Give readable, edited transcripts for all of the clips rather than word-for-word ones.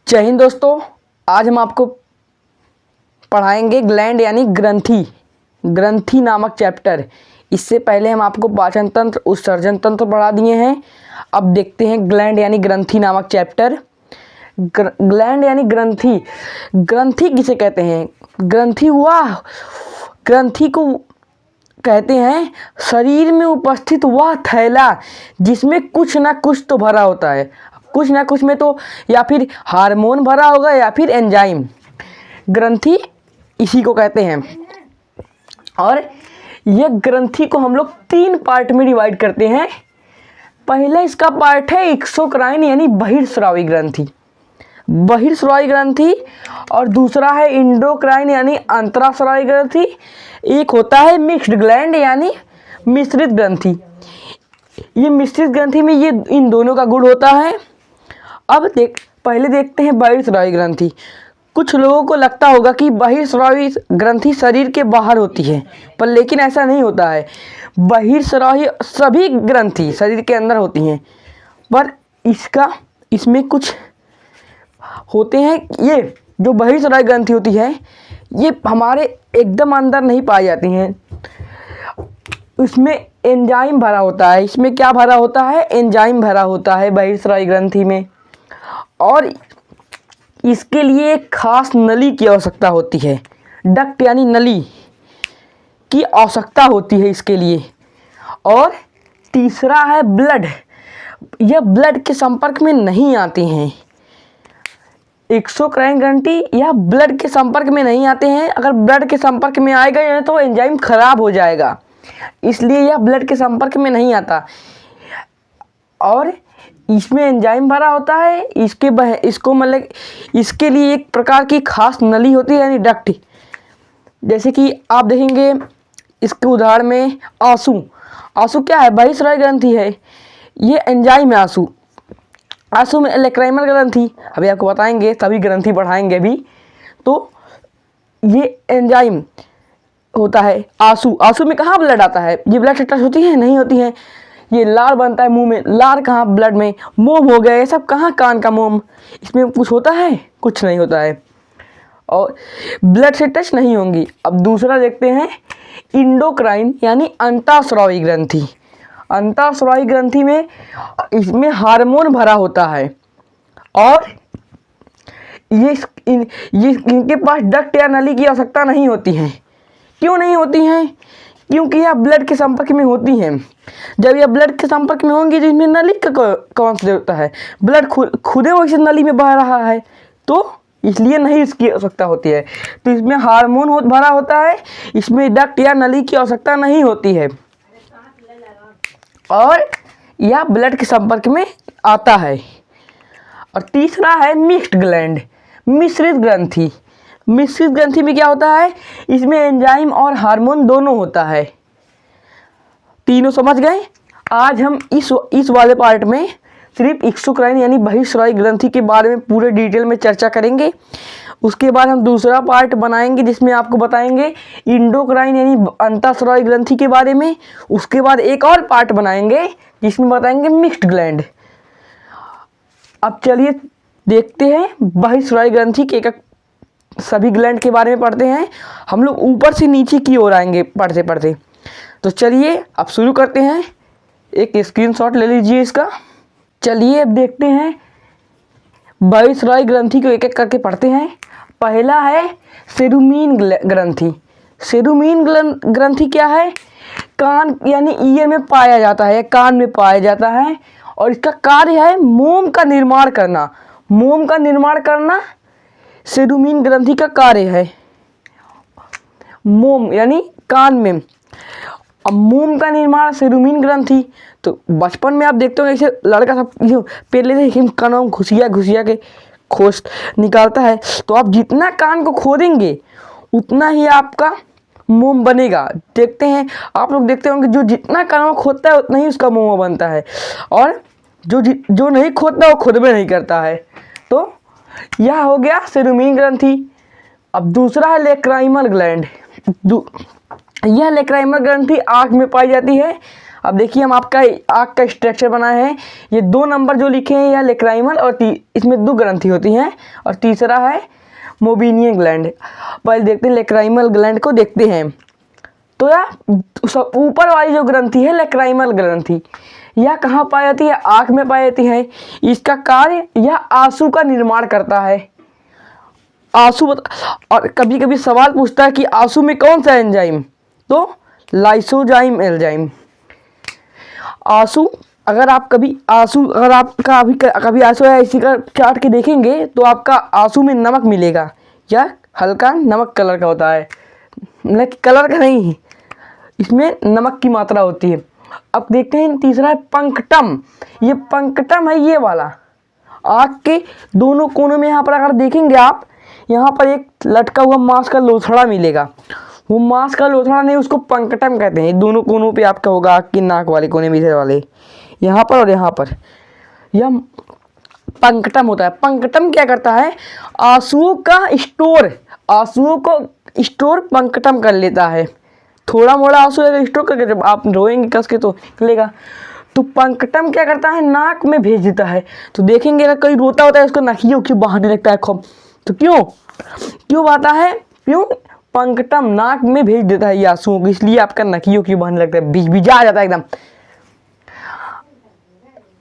जय हिंद दोस्तों। आज हम आपको पढ़ाएंगे ग्लैंड यानी ग्रंथि नामक चैप्टर। इससे पहले हम आपको पाचन तंत्र, उत्सर्जन तंत्र पढ़ा दिए हैं। अब देखते हैं ग्लैंड यानी ग्रंथि नामक चैप्टर। ग्लैंड यानी ग्रंथि किसे कहते हैं? ग्रंथि को कहते हैं शरीर में उपस्थित वह थैला जिसमें कुछ ना कुछ तो भरा होता है। कुछ ना कुछ में तो या फिर हार्मोन भरा होगा या फिर एंजाइम। ग्रंथि इसी को कहते हैं। और यह ग्रंथि को हम लोग 3 पार्ट में डिवाइड करते हैं। पहले इसका पार्ट है एक्सोक्राइन यानी बहिर्स्रावी ग्रंथि, और दूसरा है इंडोक्राइन यानी अंतरास्रावी ग्रंथि। एक होता है मिक्स्ड ग्लैंड यानी मिश्रित ग्रंथि। ये मिश्रित ग्रंथि में ये इन दोनों का गुण होता है। अब पहले देखते हैं बहिर्स्रावी ग्रंथि। कुछ लोगों को लगता होगा कि बहिर्स्रावी ग्रंथि शरीर के बाहर होती है, पर लेकिन ऐसा नहीं होता है। बहिर्स्रावी सभी ग्रंथि शरीर के अंदर होती हैं, पर इसमें कुछ होते हैं। ये जो बहिर्स्रावी ग्रंथि होती है ये हमारे एकदम अंदर नहीं पाई जाती हैं। इसमें एंजाइम भरा होता है। इसमें क्या भरा होता है? एंजाइम भरा होता है बहिर्स्रावी ग्रंथि में। और इसके लिए एक खास नली की आवश्यकता होती है। डक्ट यानी नली की आवश्यकता होती है इसके लिए। और तीसरा है ब्लड। यह ब्लड के संपर्क में नहीं आती हैं। एक्सोक्राइन ग्रंथि यह ब्लड के संपर्क में नहीं आते हैं। अगर ब्लड के संपर्क में आएगा तो एंजाइम खराब हो जाएगा, इसलिए यह ब्लड के संपर्क में नहीं आता। और इसमें एंजाइम भरा होता है। इसके लिए एक प्रकार की खास नली होती है यानी डक्ट। जैसे कि आप देखेंगे इसके उदाहरण में आंसू क्या है? बहिर्स्रावी ग्रंथि है। ये एंजाइम है आंसू में लेक्राइमल ग्रंथि। अभी आपको बताएंगे, सभी ग्रंथि पढ़ाएंगे अभी। तो ये एंजाइम होता है आंसू में कहाँ ब्लड आता है? ये ब्लड से टच होती है? नहीं होती है। ये लार बनता है मुंह में। लार कहाँ? ब्लड में। मोम हो गया, ये सब कहाँ? कान का मोम। इसमें कुछ होता है? कुछ नहीं होता है, और ब्लड से टच नहीं होंगी। अब दूसरा देखते हैं इंडोक्राइन यानी अंतःस्रावी ग्रंथि। अंतःस्रावी ग्रंथि में इसमें हार्मोन भरा होता है। और इनके पास डक्ट या नली की आवश्यकता नहीं होती है। क्यों नहीं होती हैं? क्योंकि यह ब्लड के संपर्क में होती हैं। जब यह ब्लड के संपर्क में होंगी तो इसमें नली का कौन सा होता है? ब्लड खुदे वो इस नली में बह रहा है, तो इसलिए नहीं इसकी आवश्यकता होती है। तो इसमें हार्मोन भरा होता है। इसमें डक्ट या नली की आवश्यकता नहीं होती है, और यह ब्लड के संपर्क में आता है। और तीसरा है मिक्स्ड ग्लैंड, मिश्रित ग्रंथि। मिश्रित ग्रंथि में क्या होता है? इसमें एंजाइम और हार्मोन दोनों होता है। तीनों समझ गए? आज हम इस वाले पार्ट में सिर्फ एक्सोक्राइन यानी बहिर्स्रावी ग्रंथि के बारे में पूरे डिटेल में चर्चा करेंगे। उसके बाद हम दूसरा पार्ट बनाएंगे जिसमें आपको बताएंगे इंडोक्राइन यानी अंतःस्रावी ग्रंथि के बारे में। उसके बाद एक और पार्ट बनाएंगे जिसमें बताएंगे मिक्स्ड ग्लैंड। अब चलिए देखते हैं बहिर्स्रावी ग्रंथि के एक सभी ग्लैंड के बारे में पढ़ते हैं। हम लोग ऊपर से नीचे की ओर आएंगे पढ़ते पढ़ते। तो चलिए अब शुरू करते हैं। एक स्क्रीनशॉट ले लीजिए इसका। चलिए अब देखते हैं बहिर्स्रावी ग्रंथि को एक एक करके पढ़ते हैं। पहला है सेरुमीन ग्रंथि। सेरुमीन ग्रंथि क्या है? कान यानी ईयर में पाया जाता है, कान में पाया जाता है। और इसका कार्य है मोम का निर्माण करना। सेरुमीन ग्रंथि का कार्य है मोम यानी कान में। अब मोम का निर्माण सेरुमीन ग्रंथि। तो बचपन में आप देखते हो ऐसे लड़का सब पहले से कानों में घुसिया के खोज निकालता है। तो आप जितना कान को खोदेंगे उतना ही आपका मोम बनेगा। देखते हैं आप लोग देखते होंगे जो जितना कानों में खोदता है उतना ही उसका मोम बनता है, और जो नहीं खोदता वो खुद में नहीं करता है। तो यह हो गया सेरुमीन ग्रंथि। अब दूसरा है लेक्राइमल ग्लैंड। यह लेक्राइमल ग्रंथि आँख में पाई जाती है। अब देखिए हम आपका आँख का स्ट्रक्चर बनाए हैं। ये 2 नंबर जो लिखे हैं यह लेक्राइमल और इसमें 2 ग्रंथि होती हैं और तीसरा है मोबिनियन ग्लैंड। पहले देखते हैं लेक्राइमल ग्लैंड को देखते हैं। तो यह ऊपर वाली जो ग्रंथि है लेक्राइमल ग्रंथि, यह कहाँ पाई जाती है? आँख में पाई जाती है। इसका कार्य यह आंसू का निर्माण करता है। आंसू और कभी कभी सवाल पूछता है कि आंसू में कौन सा एंजाइम? तो लाइसोजाइम एंजाइम। आंसू अगर आप आपका कभी आंसू या इसी का चाट के देखेंगे तो आपका आंसू में नमक मिलेगा। यह हल्का नमक कलर का होता है, मतलब कलर का नहीं, इसमें नमक की मात्रा होती है। अब देखते हैं तीसरा है पंक्टम। ये पंक्टम है, ये वाला आँख के दोनों कोनों में। यहाँ पर अगर देखेंगे आप, यहाँ पर एक लटका हुआ मांस का लोथड़ा मिलेगा। वो मांस का लोथड़ा नहीं, उसको पंक्टम कहते हैं। दोनों कोनों पे आपका होगा, आँख की नाक वाले कोने में, इधर वाले, यहाँ पर और यहाँ पर, यह पंक्टम होता है। पंक्टम क्या करता है? आंसुओं को स्टोर पंक्टम कर लेता है। थोड़ा मोड़ा आंसू अगर स्टोर करके जब आप रोएंगे कस के तो निकलेगा। तो पंक्टम क्या करता है? नाक में भेज देता है। तो देखेंगे अगर कोई रोता होता है उसको नखियों क्यों बहाने लगता है खूब, तो क्यों बहाता है? क्यों? पंक्टम नाक में भेज देता है ये आंसुओं को, इसलिए आपका नखियों क्यों बहाने लगता है, भिजा जाता है एकदम।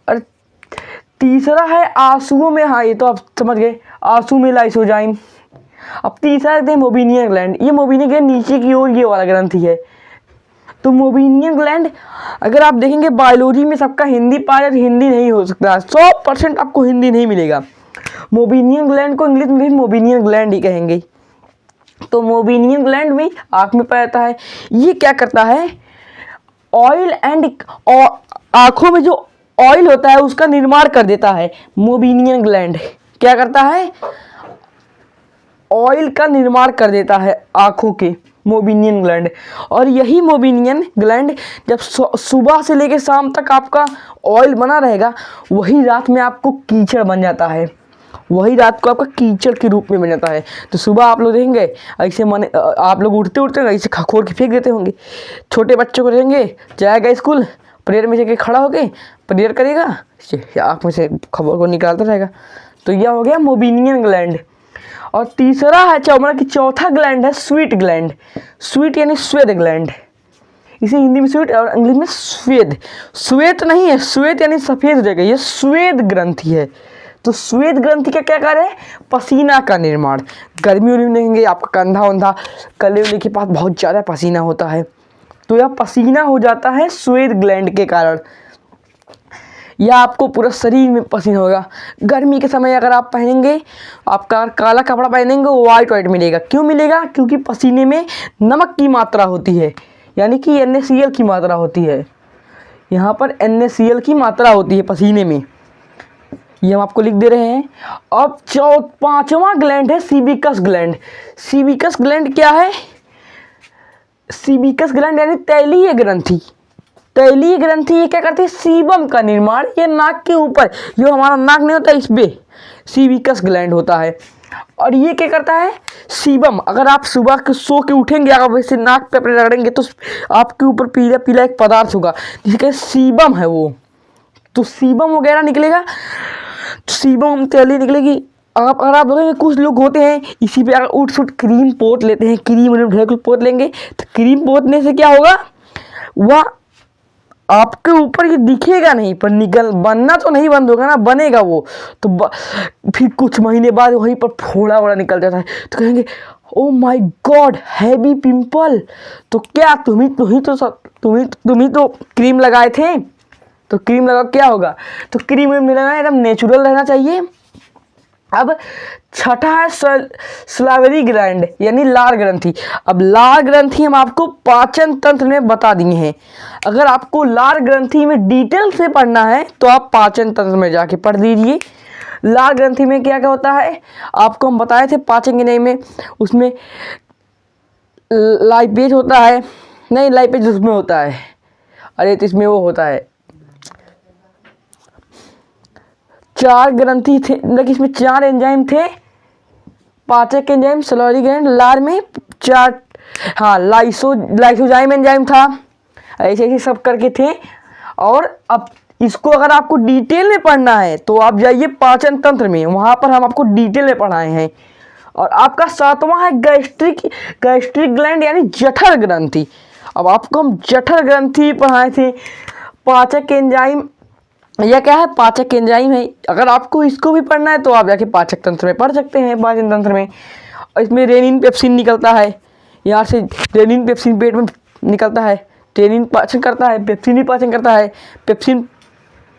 और तीसरा है आंसुओं में, हाँ ये तो आप समझ गए, आंसू में लाइसोजाइम। अब तीसरा देखते हैं मोबिनियन ग्लैंड। ये मोबिनियन ग्लैंड नीचे की ओर ये वाला ग्रंथि है। तो मोबिनियन ग्लैंड अगर आप देखेंगे बायोलॉजी में सबका हिंदी पाया तो हिंदी नहीं हो सकता, 100% आपको हिंदी नहीं मिलेगा। मोबिनियन ग्लैंड को इंग्लिश में भी मोबिनियन ग्लैंड ही कहेंगे। तो मोबिनियन ग्लैंड में आँख में पाया जाता है। ये क्या करता है? ऑयल एंड आँखों में जो ऑयल होता है उसका निर्माण कर देता है। मोबिनियन ग्लैंड क्या करता है? ऑयल का निर्माण कर देता है आँखों के, मोबिनियन ग्लैंड। और यही मोबिनियन ग्लैंड जब सुबह से लेकर शाम तक आपका ऑयल बना रहेगा, वही रात में आपको कीचड़ बन जाता है, वही रात को आपका कीचड़ के रूप में बन जाता है। तो सुबह आप लोग देखेंगे ऐसे आप लोग उठते ऐसे खखोर के फेंक देते होंगे। छोटे बच्चों को देखेंगे, जाएगा स्कूल, प्रेयर में जाके खड़ा होके प्रेयर करेगा, आँख में से खबर को निकालता रहेगा। तो यह हो गया मोबिनियन ग्लैंड। और तीसरा है मतलब कि चौथा ग्लैंड है स्वीट ग्लैंड। स्वीट यानी श्वेत ग्लैंड, इसे हिंदी में स्वीट और इंग्लिश में श्वेत। श्वेत नहीं है, श्वेत यानी सफ़ेद जगह, ये श्वेत ग्रंथि है। तो श्वेत ग्रंथि का क्या कार्य है? पसीना का निर्माण। गर्मियों में देखेंगे आपका कंधा वंधा गले वले के पास बहुत ज़्यादा पसीना होता है, तो यह पसीना हो जाता है श्वेत ग्लैंड के कारण, या आपको पूरा शरीर में पसीना होगा। गर्मी के समय अगर आप पहनेंगे, आपका काला कपड़ा पहनेंगे वो वाइट मिलेगा। क्यों मिलेगा? क्योंकि पसीने में नमक की मात्रा होती है, यानी कि NaCl की मात्रा होती है। यहाँ पर NaCl की मात्रा होती है पसीने में, ये हम आपको लिख दे रहे हैं। अब पांचवा ग्लैंड है सीबिकस ग्लैंड। सीबिकस ग्लैंड क्या है? सीबिकस ग्लैंड यानी तैलीय ग्रंथि। तैलीय ग्रंथि ये क्या करती है? सीबम का निर्माण। ये नाक के ऊपर, जो हमारा नाक नहीं होता, इस पे सीबिकस ग्लैंड होता है। और ये क्या करता है? सीबम। अगर आप सुबह के सो के उठेंगे, अगर वैसे नाक पे अपने रगड़ेंगे तो आपके ऊपर पीला पीला एक पदार्थ होगा जिसका सीबम है वो, तो सीबम वगैरह निकलेगा, सीबम तैली निकलेगी। अगर आप देखेंगे कुछ लोग होते हैं इसी पे अगर उठ सुट क्रीम पोत लेते हैं, क्रीम पोत लेंगे, तो क्रीम पोतने से क्या होगा? वह आपके ऊपर ये दिखेगा नहीं, पर बनना तो नहीं बंद होगा ना, बनेगा वो। तो फिर कुछ महीने बाद वहीं पर फोड़ा वोड़ा निकल जाता है, तो कहेंगे oh my God heavy pimple. तो क्या तुम्ही तो क्रीम लगाए थे, तो क्रीम लगा क्या होगा? तो क्रीम लगाना एकदम नेचुरल रहना चाहिए। अब छठा है सलाइवरी ग्लैंड यानी लार ग्रंथि। अब लार ग्रंथि हम आपको पाचन तंत्र में बता दिए हैं। अगर आपको लार ग्रंथि में डिटेल से पढ़ना है तो आप पाचन तंत्र में जाके पढ़ लीजिए। लार ग्रंथि में क्या क्या होता है आपको हम बताए थे पाचन क्रिया में। उसमें लाइपेज होता है, नहीं लाइपेज उसमें होता है, अरे तो इसमें वो होता है, 4 ग्रंथि थे, मतलब इसमें 4 एंजाइम थे, पाचक एंजाइम सलाइवरी ग्लैंड। लार में 4, हाँ लाइसोजाइम एंजाइम था, ऐसे ऐसे सब करके थे। और अब इसको अगर आपको डिटेल में पढ़ना है तो आप जाइए पाचन तंत्र में, वहाँ पर हम आपको डिटेल में पढ़ाए हैं। और आपका सातवां है गैस्ट्रिक ग्लैंड यानी जठर ग्रंथि। अब आपको हम जठर ग्रंथि पढ़ाए थे। पाचक एंजाइम, यह क्या है? पाचक एंजाइम है। अगर आपको इसको भी पढ़ना है तो आप जाके पाचक तंत्र में पढ़ सकते हैं, पाचन तंत्र में। और इसमें रेनिन पेप्सिन निकलता है, यहाँ से रेनिन पेप्सिन पेट में निकलता है। रेनिन पाचन करता है, पेप्सिन भी पाचन करता है। पेप्सिन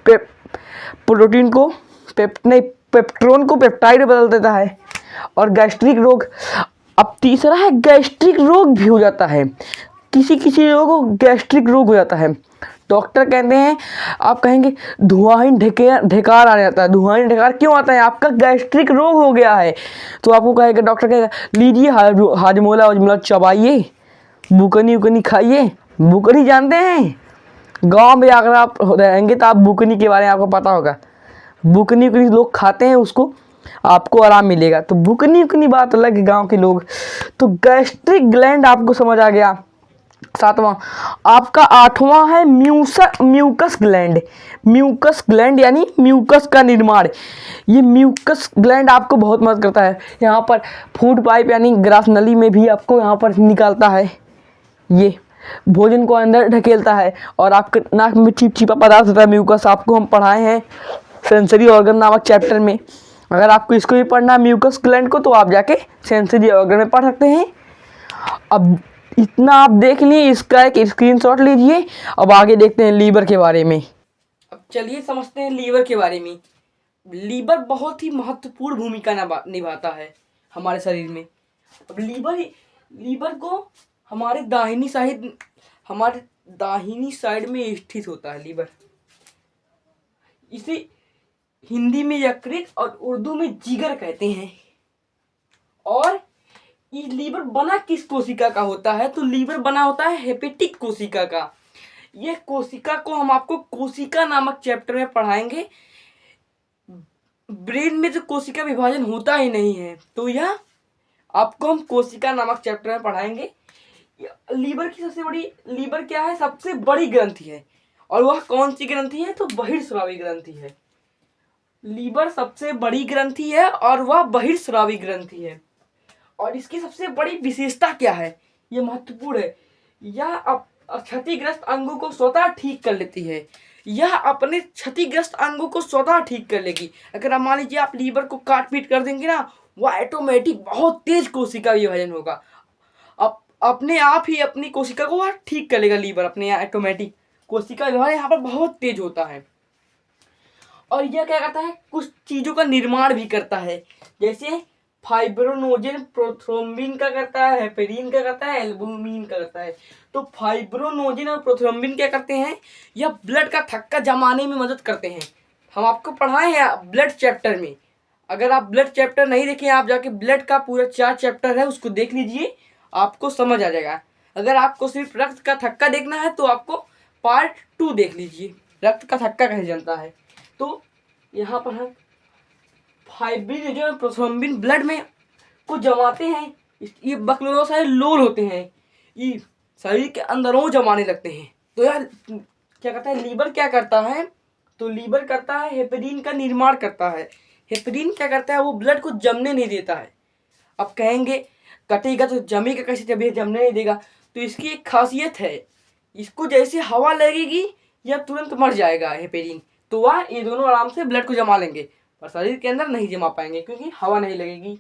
प्रोटीन को पेप्ट्रोन को पेप्टाइड में बदल देता है। और गैस्ट्रिक रोग, अब तीसरा है गैस्ट्रिक रोग भी हो जाता है। किसी किसी लोगों को गैस्ट्रिक रोग हो जाता है। डॉक्टर कहते हैं, आप कहेंगे धुआंहीन ढेकार आने जाता है। धुआंहीन ढेकार क्यों आता है? आपका गैस्ट्रिक रोग हो गया है। तो आपको कहेगा, डॉक्टर कहेगा लीजिए हाजमोला वाजमोला चबाइए, बुकनी उकनी खाइए। बुकनी जानते हैं? गांव में अगर आप रहेंगे तो आप बुकनी के बारे में आपको पता होगा। बुकनी उकनी लोग खाते हैं, उसको आपको आराम मिलेगा। तो बुकनी उकनी बात अलग है, गाँव के लोग। तो गैस्ट्रिक ग्लैंड आपको समझ आ गया। सातवां आपका आठवां है म्यूकस ग्लैंड। म्यूकस ग्लैंड यानी म्यूकस का निर्माण। ये म्यूकस ग्लैंड आपको बहुत मदद करता है। यहाँ पर फूड पाइप यानी ग्रास नली में भी आपको यहाँ पर निकालता है। ये भोजन को अंदर ढकेलता है और आपके नाक में चिपचिपा पदार्थ होता है म्यूकस। आपको हम पढ़ाए हैं सेंसरी ऑर्गन नामक चैप्टर में। अगर आपको इसको भी पढ़ना है म्यूकस ग्लैंड को, तो आप जाके सेंसरी ऑर्गन में पढ़ सकते हैं। अब इतना आप देख लिए, इसका एक स्क्रीनशॉट लीजिए। अब आगे देखते हैं लीवर के बारे में। अब चलिए समझते हैं लीवर के बारे में। लीवर बहुत ही महत्वपूर्ण भूमिका निभाता है हमारे शरीर में। अब लीवर को हमारे दाहिनी साइड में स्थित होता है लीवर। इसे हिंदी में यकृत और उर्दू में जिगर कहते हैं। और ये लीवर बना किस कोशिका का होता है? तो लीवर बना होता है हेपेटिक कोशिका का। यह कोशिका को हम आपको कोशिका नामक चैप्टर में पढ़ाएंगे। ब्रेन में जो कोशिका विभाजन होता ही नहीं है, तो यह आपको हम कोशिका नामक चैप्टर में पढ़ाएंगे। लीवर क्या है? सबसे बड़ी ग्रंथि है। और वह कौन सी ग्रंथि है? तो बहिर्स्रावी ग्रंथि है। लीवर सबसे बड़ी ग्रंथि है और वह बहिर्स्रावी ग्रंथि है। और इसकी सबसे बड़ी विशेषता क्या है? यह महत्वपूर्ण है। यह क्षतिग्रस्त अंगों को स्वतः ठीक कर लेती है। यह अपने क्षतिग्रस्त अंगों को स्वतः ठीक कर लेगी। अगर आप मान लीजिए आप लीवर को काट पीट कर देंगे ना, वह ऑटोमेटिक बहुत तेज कोशिका विभाजन होगा। अपने आप ही अपनी कोशिका को वह ठीक कर लेगा। लीवर अपने ऑटोमेटिक कोशिका विभाजन यहाँ पर बहुत तेज होता है। और यह क्या करता है? कुछ चीज़ों का निर्माण भी करता है, जैसे फाइब्रोनोजेन प्रोथ्रोम्बिन का करता है, हेपेरिन का करता है, एल्बुमिन का करता है। तो फाइब्रोनोजेन और प्रोथ्रोम्बिन क्या करते हैं? यह ब्लड का थक्का जमाने में मदद करते हैं। हम आपको पढ़ाए हैं ब्लड चैप्टर में। अगर आप ब्लड चैप्टर नहीं देखें, आप जाके ब्लड का पूरा 4 चैप्टर है उसको देख लीजिए, आपको समझ आ जाएगा। अगर आपको सिर्फ रक्त का थक्का देखना है तो आपको पार्ट 2 देख लीजिए, रक्त का थक्का कैसे जलता है। तो यहाँ पर हम फाइब्रिन और प्रोथ्रोम्बिन ब्लड में को जमाते हैं। ये बक्लोरोसाइड लोल होते हैं, ये शरीर के अंदरों जमाने लगते हैं। तो यह क्या करता है? लीवर क्या करता है? तो लीवर करता है हेपेरिन का निर्माण करता है। हेपेरिन क्या करता है? वो ब्लड को जमने नहीं देता है। अब कहेंगे कटेगा तो जमेगा कैसे जब ये जमने नहीं देगा? तो इसकी एक खासियत है, इसको जैसे हवा लगेगी यह तुरंत मर जाएगा हेपेरिन। तो वह ये दोनों आराम से ब्लड को जमा लेंगे, पर शरीर के अंदर नहीं जमा पाएंगे क्योंकि हवा नहीं लगेगी।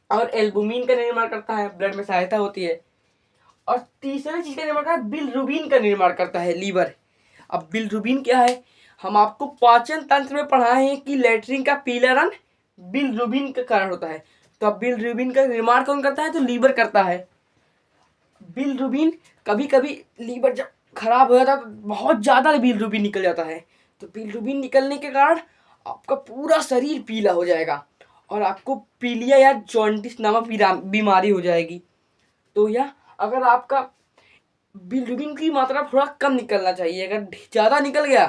और एल्बुमिन का निर्माण करता है, ब्लड में सहायता होती है। और तीसरी चीज का निर्माण करता है बिलरुबिन का निर्माण करता है लीवर। अब बिलरुबिन क्या है? हम आपको पाचन तंत्र में पढ़ाए हैं कि लैट्रिन का पीला रंग बिलरुबिन के कारण होता है। तो अब बिलरुबिन का निर्माण कौन करता है? तो लीवर करता है। बिलरुबिन कभी कभी लीवर जब खराब हो जाता है तो बहुत ज़्यादा बिलरुबिन निकल जाता है। तो बिलरुबिन निकलने के कारण आपका पूरा शरीर पीला हो जाएगा और आपको पीलिया या जॉन्डिस नामक बीमारी हो जाएगी। तो यह अगर आपका बिलरुबिन की मात्रा थोड़ा कम निकलना चाहिए, अगर ज़्यादा निकल गया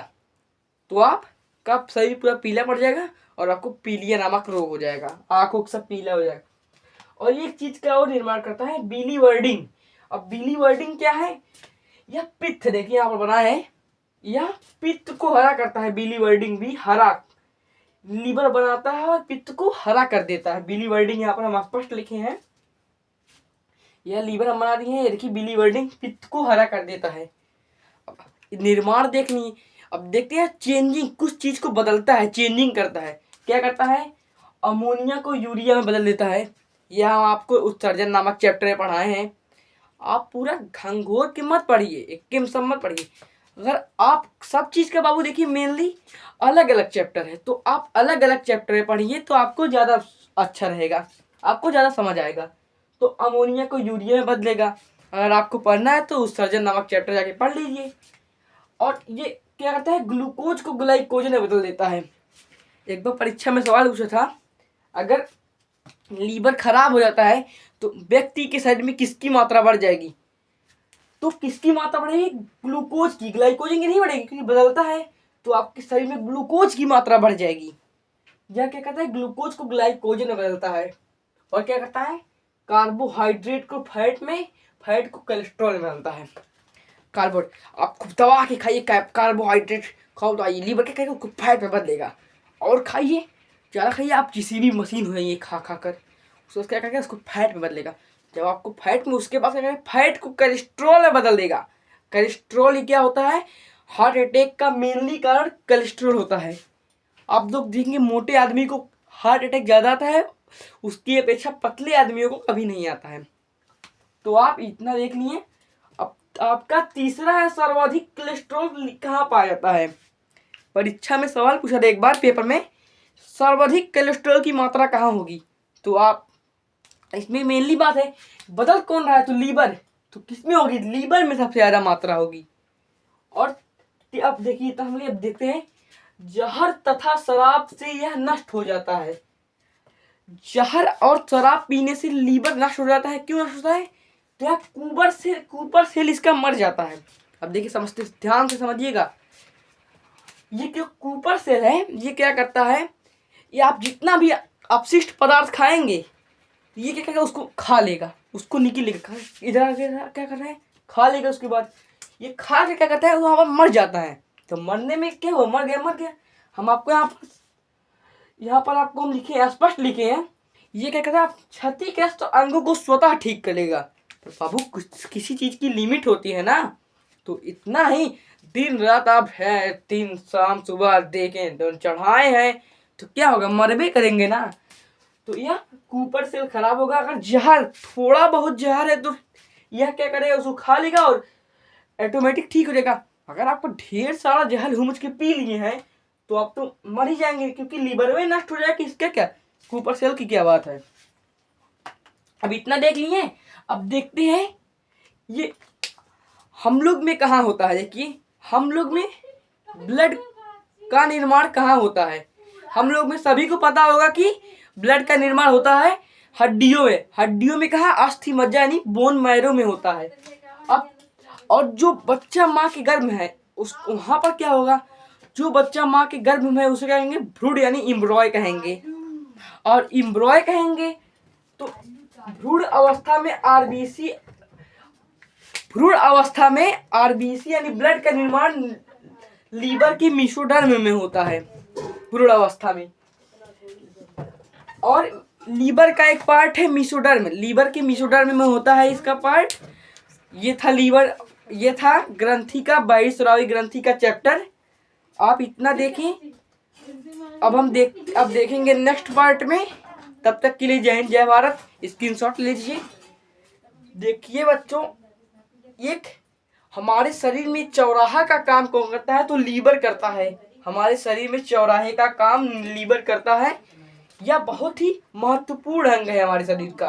तो आपका शरीर पूरा पीला पड़ जाएगा और आपको पीलिया नामक रोग हो जाएगा, आँखों का सब पीला हो जाएगा। और एक चीज़ का और निर्माण करता है बिलीवर्डिन। अब बिलीवर्डिन क्या है? यह पित्त देखिए यहाँ पर बना है, यह पित्त को हरा करता है। बिलीवर्डिंग भी हरा लीवर बनाता है और पित्त को हरा कर देता है। बिलीवर्डिंग यहाँ पर हम स्पष्ट लिखे हैं, यह लीवर हम बना दिए हैं। देखिए बिलीवर्डिंग पित्त को हरा कर देता है। निर्माण देखनी, अब देखते हैं चेंजिंग, कुछ चीज को बदलता है, चेंजिंग करता है। क्या करता है? अमोनिया को यूरिया में बदल देता है। यह हम आपको उत्सर्जन नामक चैप्टर में पढ़ाए हैं। आप पूरा घंघोर के मत पढ़िए, एक सब मत पढ़िए। अगर आप सब चीज का बाबू देखिए मेनली अलग अलग चैप्टर है, तो आप अलग अलग चैप्टर में पढ़िए तो आपको ज़्यादा अच्छा रहेगा, आपको ज़्यादा समझ आएगा। तो अमोनिया को यूरिया में बदलेगा। अगर आपको पढ़ना है तो उत्सर्जन नामक चैप्टर जाके पढ़ लीजिए। और ये क्या करता है? ग्लूकोज को ग्लाइकोज में बदल देता है। एक बार परीक्षा में सवाल पूछा था, अगर लीवर खराब हो जाता है तो व्यक्ति के शरीर में किसकी मात्रा बढ़ जाएगी? तो किसकी मात्रा बढ़ेगी? ग्लूकोज की, ग्लाइकोज की नहीं बढ़ेगी, क्योंकि बदलता है तो आपके शरीर में ग्लूकोज की मात्रा बढ़ जाएगी। यह क्या करता है? ग्लूकोज को ग्लाइकोज में बदलता है। और क्या करता है? कार्बोहाइड्रेट को फैट में, फैट को कोलेस्ट्रॉल में बदलता है। कार्बोहाइड्रेट आप खूब दबा के खाइए, कार्बोहाइड्रेट खाओ तो आइए लीवर क्या करेगा? उसको फैट में बदलेगा। और खाइए, ज़्यादा खाइए, आप किसी भी मशीन हो जाइए खा खा कर, उसको क्या करेगा? उसको फैट में बदलेगा। जब आपको फैट में, उसके बाद क्या करेगा? फैट को कोलेस्ट्रॉल में बदल देगा। कोलेस्ट्रॉल क्या होता है? हार्ट अटैक का मेनली कारण कोलेस्ट्रॉल होता है। आप लोग देखेंगे मोटे आदमी को हार्ट अटैक ज़्यादा आता है, उसकी अपेक्षा पतले आदमियों को कभी नहीं आता है। तो आप इतना देख लिए। अब आपका तीसरा है सर्वाधिक कोलेस्ट्रॉल कहाँ पाया जाता है? परीक्षा में सवाल पूछा था एक बार पेपर में, सर्वाधिक कोलेस्ट्रॉल की मात्रा कहाँ होगी? तो आप इसमें मेनली बात है बदल कौन रहा है? तो लीवर, तो किसमें होगी? लीवर में सबसे ज़्यादा मात्रा होगी। और अब देखिए, तो हम अब देखते हैं, जहर तथा शराब से यह नष्ट हो जाता है। जहर और शराब पीने से लीवर नष्ट हो जाता है। क्यों नष्ट होता है? तो यह कूपर सेल इसका मर जाता है। अब देखिए, समझते ध्यान से समझिएगा। ये जो कूपर सेल है, ये क्या करता है? ये आप जितना भी अपशिष्ट पदार्थ खाएंगे, ये क्या करेगा? उसको खा लेगा, उसको निकल लेगा। इधर क्या कर रहा है? खा लेगा। उसके बाद ये खा के क्या करता है? वो वहाँ मर जाता है। तो मरने में क्या हुआ? मर गया। हम आपको यहाँ पर आपको हम लिखे, स्पष्ट लिखे हैं। ये क्या कहता है? आप क्षतिग्रस्त अंगों को स्वतः ठीक करेगा। तो बाबू किसी चीज की लिमिट होती है ना, तो इतना ही दिन रात आप है, दिन शाम सुबह देखें तो चढ़ाए हैं, तो क्या होगा? मरबे करेंगे ना। तो यह कूपर सेल खराब होगा। अगर जहर, थोड़ा बहुत जहर है, तो यह क्या करेगा? उसको खा लेगा और ऑटोमेटिक ठीक हो जाएगा। अगर आपको ढेर सारा जहर घूम के पी लिए हैं तो आप तो मर ही जाएंगे, क्योंकि लीवर में नष्ट हो जाएगा। इसका क्या? कूपर सेल की क्या बात है? अब इतना देख लिए। अब देखते हैं ये हम लोग में कहाँ होता है। देखिए, हम लोग में ब्लड का निर्माण कहाँ होता है? हम लोग में सभी को पता होगा कि ब्लड का निर्माण होता है हड्डियों में। हड्डियों में कहाँ? अस्थि मज्जा यानी बोन मैरो में होता है। अब और जो बच्चा माँ के गर्भ में है, उस वहाँ पर क्या होगा? जो बच्चा माँ के गर्भ में है उसे कहेंगे भ्रूण यानी इम्ब्रॉय कहेंगे। और इम्ब्रॉय कहेंगे तो भ्रूण अवस्था में आरबीसी यानी ब्लड का निर्माण लीवर की मेसोडर्म में होता है, भ्रूण अवस्था में। और लीवर का एक पार्ट है मेसोडर्म, लीवर के मेसोडर्म में होता है इसका पार्ट। ये था ग्रंथि का, बहिस्रावी ग्रंथि का चैप्टर। आप इतना देखें। अब देखेंगे नेक्स्ट पार्ट में। तब तक के लिए जय हिंद, जय भारत। स्क्रीनशॉट लीजिए। देखिए बच्चों, एक हमारे शरीर में चौराहा का काम कौन करता है? तो लीवर करता है। हमारे शरीर में चौराहे का काम लीवर करता है। यह बहुत ही महत्वपूर्ण अंग है हमारे शरीर का।